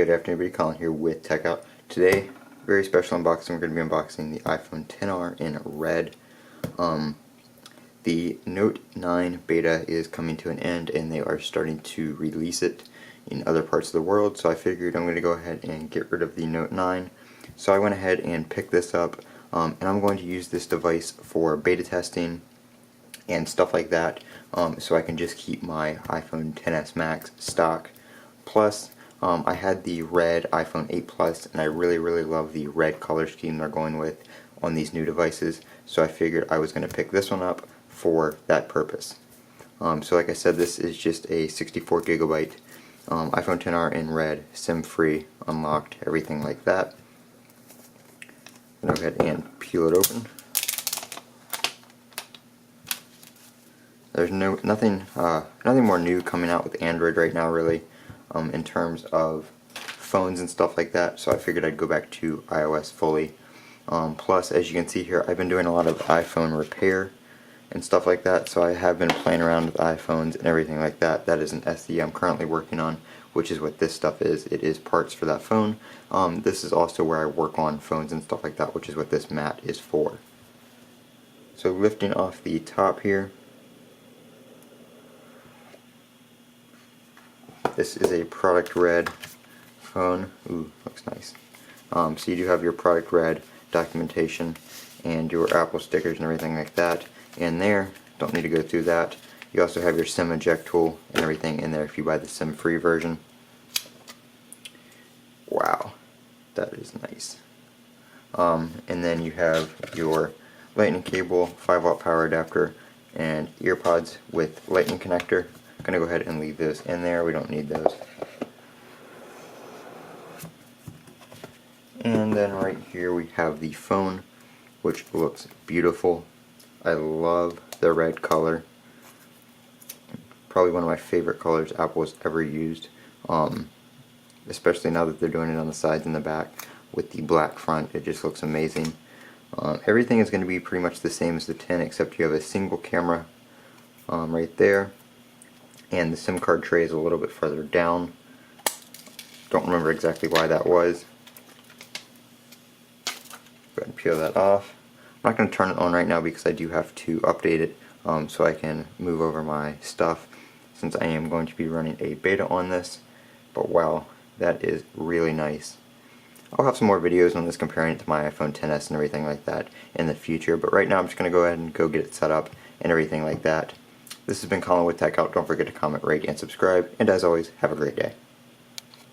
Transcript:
Good afternoon, everybody. Colin here with Tech Out. Today, very special unboxing. We're going to be unboxing the iPhone XR in red. The Note 9 beta is coming to an end, and they are starting to release it in other parts of the world. So I figured I'm going to go ahead and get rid of the Note 9. So I went ahead and picked this up, and I'm going to use this device for beta testing and stuff like that. So I can just keep my iPhone XS Max stock. Plus, I had the red iPhone 8 Plus, and I really love the red color scheme they're going with on these new devices, so I figured I was going to pick this one up for that purpose. So like I said, this is just a 64 gigabyte iPhone XR in red, SIM free, unlocked, everything like that. Go ahead and peel it open. There's nothing more new coming out with Android right now, really. In terms of phones and stuff like that, so I figured I'd go back to iOS fully. Plus, as you can see here, I've been doing a lot of iPhone repair and stuff like that, so I have been playing around with iPhones and everything like that. That is an SE I'm currently working on, which is what this stuff is. It is parts for that phone. This is also where I work on phones and stuff like that, which is what this mat is for. So lifting off the top here, this is a product red phone. Ooh, looks nice. So you do have your product red documentation and your Apple stickers and everything like that in there. Don't need to go through that. You also have your SIM eject tool and everything in there if you buy the SIM free version. Wow, that is nice. And then you have your lightning cable, 5-watt power adapter, and earpods with lightning connector. I'm going to go ahead and leave those in there. We don't need those. And then right here we have the phone, which looks beautiful. I love the red color. Probably one of my favorite colors Apple has ever used. Especially now that they're doing it on the sides and the back with the black front. It just looks amazing. Everything is going to be pretty much the same as the 10, except you have a single camera right there. And the SIM card tray is a little bit further down. Don't remember exactly why that was. Go ahead and peel that off. I'm not going to turn it on right now because I do have to update it so I can move over my stuff, since I am going to be running a beta on this. But wow, that is really nice. I'll have some more videos on this comparing it to my iPhone XS and everything like that in the future, but right now I'm just going to go ahead and go get it set up and everything like that. This has been Colin with Tech Out. Don't forget to comment, rate, and subscribe. And as always, have a great day.